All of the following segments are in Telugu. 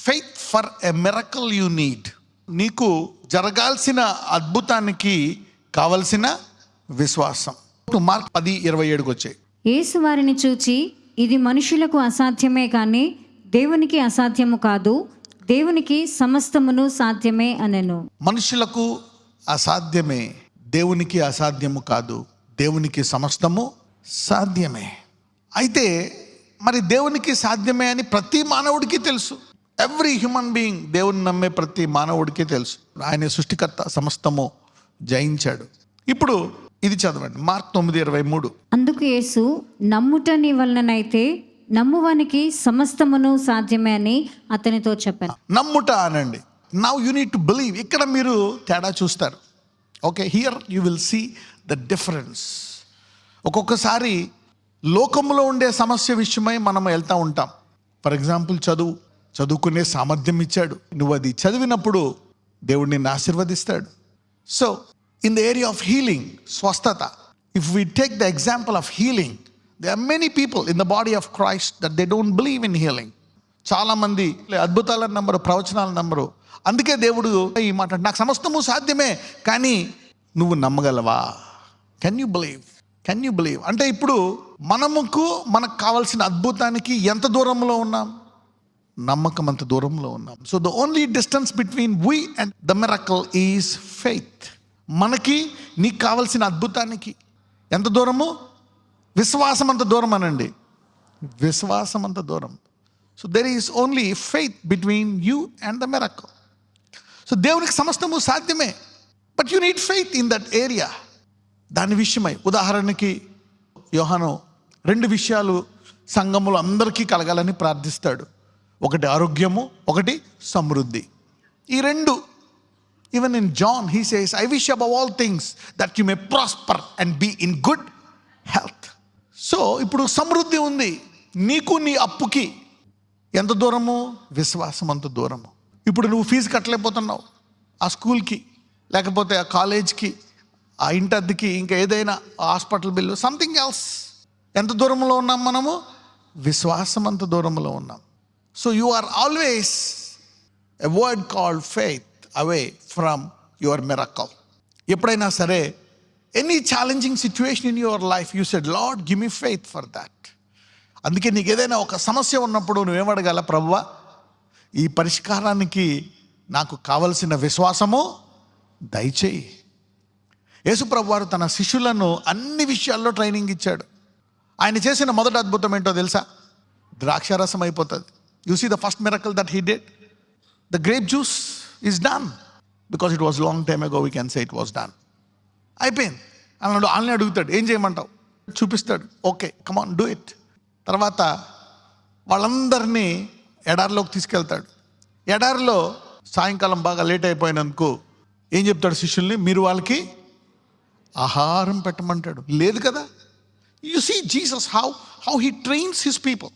Faith for a miracle you need. నీకు జరగాల్సిన అద్భుతానికి కావలసిన విశ్వాసం. మార్క్ 10:27 వచ్చాయి. యేసు వారిని చూచి, ఇది మనుషులకు అసాధ్యమే కానీ దేవునికి అసాధ్యము కాదు, దేవునికి సమస్తమును సాధ్యమే అనెను. మనుషులకు అసాధ్యమే, దేవునికి అసాధ్యము కాదు, దేవునికి సమస్తము సాధ్యమే. అయితే మరి దేవునికి సాధ్యమే అని ప్రతి మానవుడికి తెలుసు. ఎవ్రీ హ్యూమన్ బీయింగ్, దేవుని నమ్మే ప్రతి మానవుడికి తెలుసు. ఆయన సృష్టికర్త, సమస్తము జయించాడు. ఇప్పుడు ఇది చదవండి, మార్క్ 9:23. అందుకు యేసు, నమ్ముట నీ వలననైతే నమ్మువానికి సమస్తమును సాధ్యమే అని అతనితో చెప్పాను. నమ్ముట అనండి. Now you need to believe. ఇక్కడ మీరు తేడా చూస్తారు. Okay, here you will see the difference. ఒక్కొక్కసారి లోకంలో ఉండే సమస్య విషయమై మనం వెళ్తూ ఉంటాం. ఫర్ ఎగ్జాంపుల్, చదువుకునే సామర్థ్యం ఇచ్చాడు. నువ్వు అది చదివినప్పుడు దేవుడు నిన్ను ఆశీర్వదిస్తాడు. So in the area of healing, స్వస్థత, if we take the example of healing, there are many people in the body of Christ that they don't believe in healing. చాలామంది అద్భుతాలను నమ్మరు, ప్రవచనాలను నమ్మరు. అందుకే దేవుడు ఈ మాట, నాకు సమస్తము సాధ్యమే కానీ నువ్వు నమ్మగలవా? కెన్ యూ బిలీవ్ అంటే ఇప్పుడు మనకు కావాల్సిన అద్భుతానికి ఎంత దూరంలో ఉన్నాం? నమ్మకం అంత దూరంలో ఉన్నాం. So the only distance between we and the miracle is faith. నీకు కావాల్సిన అద్భుతానికి ఎంత దూరము? విశ్వాసం అంత దూరం అనండి. విశ్వాసం అంత దూరం. So there is only faith between you and the miracle. So దేవునికి సమస్తము సాధ్యమే, but you need faith in that area. దాని విషయమై ఉదాహరణకి యోహాను 2 విషయాలు సంఘములో అందరికీ కలగాలని ప్రార్థిస్తాడు. ఒకటి ఆరోగ్యము, ఒకటి సమృద్ధి. ఈ 2 even in John he says, I wish above all things that you may prosper and be in good health. So ఇప్పుడు సమృద్ధి ఉంది. నీకు నీ అప్పుకి ఎంత దూరము? విశ్వాసం అంత దూరము. ఇప్పుడు నువ్వు ఫీజు కట్టలేకపోతున్నావు ఆ స్కూల్కి, లేకపోతే ఆ కాలేజ్కి, ఆ ఇంటి అద్దెకి, ఇంకా ఏదైనా హాస్పిటల్ బిల్లు, సంథింగ్ ఎల్స్. ఎంత దూరంలో ఉన్నాం మనము? విశ్వాసం అంత దూరంలో ఉన్నాం. So you are always a word called faith away from your miracle. ఎప్పుడైనా సరే any challenging situation in your life, you said, Lord give me faith for that. అందుకే నీకు ఏదైనా ఒక సమస్య ఉన్నప్పుడు నువ్వేమడగాల? ప్రభువా, ఈ పరిష్కారానికి నాకు కావలసిన విశ్వాసము దయచేయి. యేసు ప్రభువారు తన శిష్యులను అన్ని విషయాల్లో ట్రైనింగ్ ఇచ్చాడు. ఆయన చేసిన మొదటి అద్భుతం ఏంటో తెలుసా? ద్రాక్షారసం అయిపోతుంది. You see the first miracle that he did, the grape juice is done because it was long time ago, we can say it was done. అయిపోయింది అన్నాడు. వాళ్ళని అడుగుతాడు, ఏం చేయమంటావు? చూపిస్తాడు. Okay, come on do it. తర్వాత వాళ్ళందరినీ ఎడారిలోకి తీసుకెళ్తాడు. ఎడారిలో సాయంకాలం బాగా లేట్ అయిపోయినందుకు ఏం చెప్తాడు శిష్యుల్ని? మీరు వాళ్ళకి ఆహారం పెట్టమంటాడు. లేదు కదా. You see Jesus how he trains his people.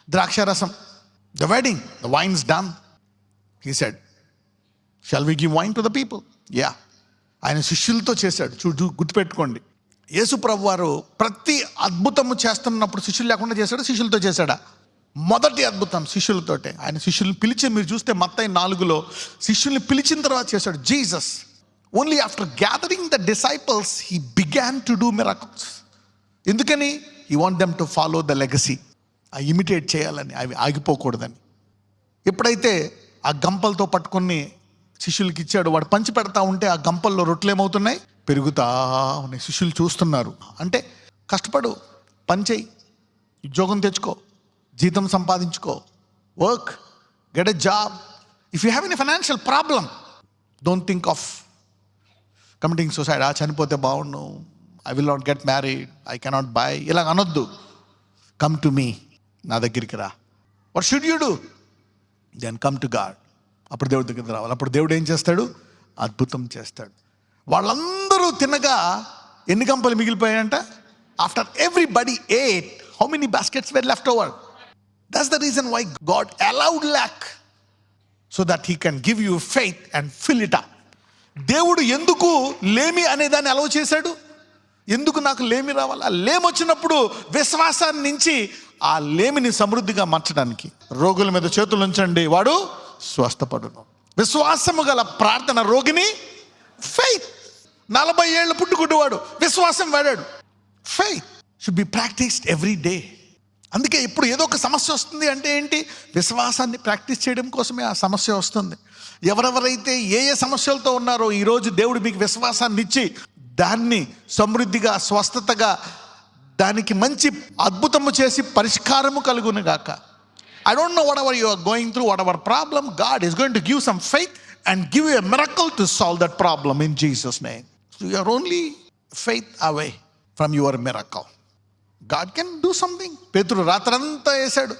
ద్రాక్షారసం, the wedding, the wines done. He said, shall we give wine to the people? Yeah. ఆయన శిష్యులతో చేశాడు. గుర్తుపెట్టుకోండి, యేసు ప్రభు వారు ప్రతి అద్భుతము చేస్తున్నప్పుడు శిష్యులు లేకుండా చేశాడు, శిష్యులతో చేశాడా? మొదటి అద్భుతం శిష్యులతోటే. ఆయన శిష్యుల్ని పిలిచి, మీరు చూస్తే మత్తయి 4లో శిష్యుల్ని పిలిచిన తర్వాత చేశాడు. Jesus only after gathering the disciples he began to do miracles. ఎందుకని? He want them to follow the legacy. ఆ ఇమిటేట్ చేయాలని, అవి ఆగిపోకూడదని. ఎప్పుడైతే ఆ గంపలతో పట్టుకొని శిష్యులకి ఇచ్చాడు, వాడు పంచి పెడతా ఉంటే ఆ గంపల్లో రొట్టెలు ఏమవుతున్నాయి? పెరుగుతా ఉన్నాయి. శిష్యులు చూస్తున్నారు. అంటే కష్టపడు, పని చేయి, ఉద్యోగం తెచ్చుకో, జీతం సంపాదించుకో, work, get a job. If you have any financial problem, don't think of committing suicide. చనిపోతే బాగుండు, I will not get married, I cannot buy, ఇలా అనొద్దు. కమ్ టు మీ, నా దగ్గరికి రా. What should you do? Then come to God. అప్పుడు దేవుడి దగ్గర రావాలి. అప్పుడు దేవుడు ఏం చేస్తాడు? అద్భుతం చేస్తాడు. వాళ్ళందరూ తినగా ఎన్ని గంపలు మిగిలిపోయాయంట? After everybody ate, how many baskets were left over? That's the reason why God allowed lack, so that he can give you faith and fill it up. దేవుడు ఎందుకు లేమి అనే దాన్ని అలౌ చేశాడు? ఎందుకు నాకు లేమి రావాలి? ఆ లేమి వచ్చినప్పుడు విశ్వాసాన్ని నుంచి ఆ లేమిని సమృద్ధిగా మార్చడానికి. రోగుల మీద చేతులు ఉంచండి, వాడు స్వస్థపడును. విశ్వాసము గల ప్రార్థన రోగిని, ఫెయిత్. 40 ఏళ్ళు పుట్టుకుంటువాడు విశ్వాసం వాడాడు. Faith should be practised every day. అందుకే ఇప్పుడు ఏదో ఒక సమస్య వస్తుంది అంటే ఏంటి, విశ్వాసాన్ని ప్రాక్టీస్ చేయడం కోసమే ఆ సమస్య వస్తుంది. ఎవరెవరైతే ఏ సమస్యలతో ఉన్నారో ఈరోజు దేవుడు మీకు విశ్వాసాన్ని ఇచ్చి దాన్ని సమృద్ధిగా, స్వస్థతగా, దానికి మంచి అద్భుతము చేసి పరిష్కారము కలుగును గాక. I don't know whatever you are going through, whatever problem, God is going to give some faith and give you a miracle to solve that problem in Jesus' name. So you are only faith away from your miracle. God can do something. పేతురు రాత్రంతా వేసాడు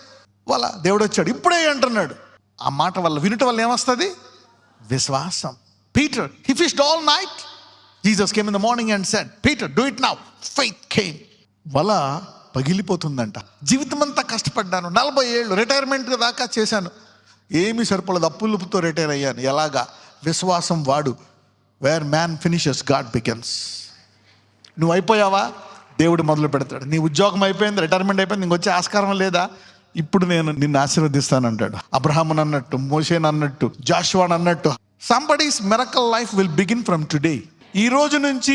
వాళ్ళ, దేవుడు వచ్చాడు ఇప్పుడే అంటున్నాడు. ఆ మాట వల్ల, వినటం వల్ల ఏమొస్తుంది? విశ్వాసం. Peter, he fished all night. Jesus came in the morning and said, Peter, do it now. Faith came. వల పగిలిపోతుందంట. జీవితం అంతా కష్టపడ్డాను, 40 ఏళ్ళు రిటైర్మెంట్ దాకా చేశాను, ఏమీ సరిపడదు, అప్పులతో రిటైర్ అయ్యాను. ఎలాగా? విశ్వాసం వాడు. Wear man finishes God begins. నువ్వు అయిపోయావా, దేవుడు మొదలు పెడతాడు. నీ ఉద్యోగం అయిపోయింది, రిటైర్మెంట్ అయిపోయింది, నీకు వచ్చే ఆస్కారం లేదా, ఇప్పుడు నేను నిన్ను ఆశీర్వదిస్తానంటాడు. అబ్రహామును అన్నట్టు, మోషేను అన్నట్టు, జాషువాను అన్నట్టు, somebody's miracle life will begin from today. ఈ రోజు నుంచి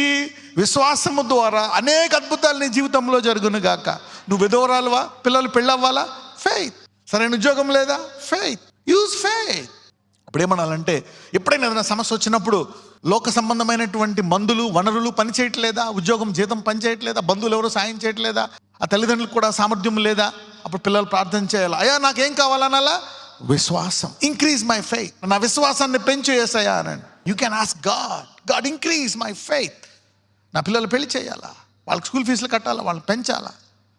విశ్వాసము ద్వారా అనేక అద్భుతాలు నీ జీవితంలో జరుగును గాక. నువ్వు విధవరాలువా, పిల్లలు పెళ్ళవ్వాలా, ఫెయిత్. సరైన ఉద్యోగం లేదా, ఫెయిత్. Use faith. ఇప్పుడు ఏమనాలంటే, ఎప్పుడైనా ఏదైనా సమస్య వచ్చినప్పుడు లోక సంబంధమైనటువంటి మందులు, వనరులు పని చేయట్లేదా, ఉద్యోగం జీతం పని చేయట్లేదా, బంధువులు ఎవరు సాయం చేయట్లేదా, ఆ తల్లిదండ్రులకు కూడా సామర్థ్యం లేదా, అప్పుడు పిల్లలు ప్రార్థన చేయాలి. అయ్యా నాకేం కావాలనాలా, విశ్వాసం. Increase my faith. నా విశ్వాసాన్ని పెంచు యేసయ్యా అనండి. You can ask God, God increase my faith. నా పిల్లలు పెళ్లి చేయాలా, వాళ్ళకి స్కూల్ ఫీజులు కట్టాలా, వాళ్ళని పెంచాలా,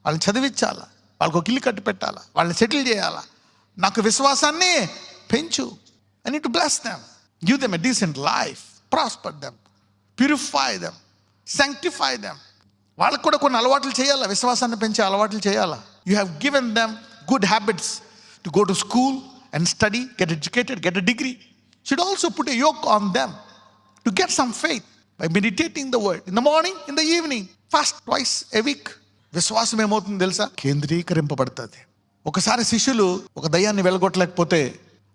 వాళ్ళని చదివించాలా, వాళ్ళకి ఒక ఇల్లు కట్టి పెట్టాలా, వాళ్ళని సెటిల్ చేయాలా, నాకు విశ్వాసాన్ని పెంచు. I need to bless them, give them a decent life, prosper them, purify them, sanctify them. వాళ్ళకు కూడా కొన్ని అలవాట్లు చేయాలా, విశ్వాసాన్ని పెంచే అలవాట్లు చేయాలా. You have given them good habits to go to school and study, get educated, get a degree. Should also put a yoke on them to get some faith by meditating the word in the morning, in the evening, fast twice a week. విశ్వాసం ఏమవుతుంది తెలుసా, కేంద్రీకరింపబడుతుంది. ఒకసారి శిష్యులు ఒక దయ్యాన్ని వెళ్ళగొట్టలేకపోతే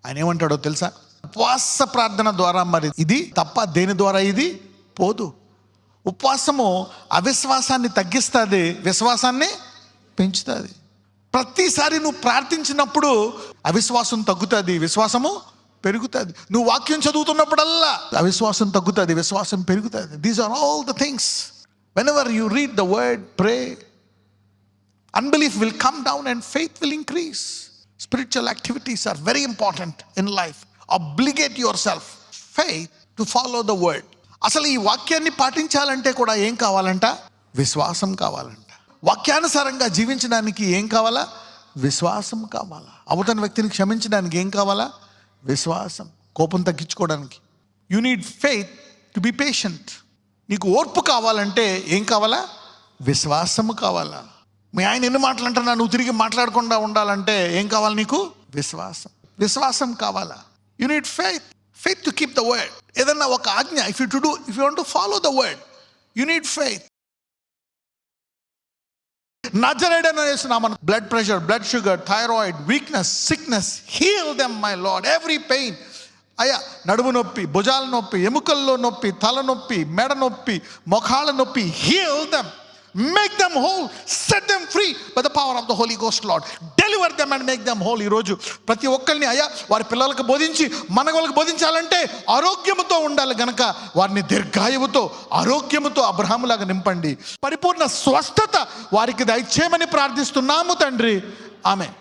ఆయన ఏమంటాడో తెలుసా, ఉపవాస ప్రార్థన ద్వారా మరి ఇది తప్ప దేని ద్వారా ఇది పోదు. ఉపవాసము అవిశ్వాసాన్ని తగ్గిస్తుంది, విశ్వాసాన్ని పెంచుతుంది. ప్రతిసారి నువ్వు ప్రార్థించినప్పుడు అవిశ్వాసం తగ్గుతుంది, విశ్వాసము పెరుగుతుంది. నువ్వు వాక్యం చదువుతున్నప్పుడల్లా అవిశ్వాసం తగ్గుతుంది, విశ్వాసం పెరుగుతుంది. These are all the things. Whenever you read the word, pray, unbelief will come down and faith will increase. Spiritual activities are very important in life. Obligate yourself, faith, to follow the word. అసలు ఈ వాక్యాన్ని పాటించాలంటే కూడా ఏం కావాలంట, విశ్వాసం కావాలంట. వాక్యానుసారంగా జీవించడానికి ఏం కావాలా, విశ్వాసం కావాలా. అవతల వ్యక్తిని క్షమించడానికి ఏం కావాలా, విశ్వాసం. కోపం తగ్గించుకోవడానికి you need faith to be patient. నీకు ఓర్పు కావాలంటే ఏం కావాలా, విశ్వాసము కావాలా. మీ ఆయన ఎన్ని మాటలు అంటున్నా నువ్వు తిరిగి మాట్లాడకుండా ఉండాలంటే ఏం కావాలి నీకు, విశ్వాసం. విశ్వాసం కావాలా. You need faith, faith to keep the word. ఏదన్నా ఒక ఆజ్ఞ, if you want to follow the word, you need faith. నజరేయుడైన యేసు నామమున blood pressure, blood sugar, thyroid, weakness, sickness, heal them my Lord. Every pain, అయ్యా నడుము నొప్పి, భుజాల నొప్పి, ఎముకల్లో నొప్పి, తల నొప్పి, మెడ నొప్పి, మొఖాల నొప్పి, heal them, make them whole, set them free by the power of the Holy Ghost, Lord. Deliver them and make them whole. ఈరోజు ప్రతి ఒక్కరిని అయ్యా వారి పిల్లలకు బోధించి మన వాళ్ళకి బోధించాలంటే ఆరోగ్యముతో ఉండాలి గనక వారిని దీర్ఘాయువుతో, ఆరోగ్యముతో అబ్రహాములాగా నింపండి. పరిపూర్ణ స్వస్థత వారికి దయచేయమని ప్రార్థిస్తున్నాము తండ్రి. ఆమెన్.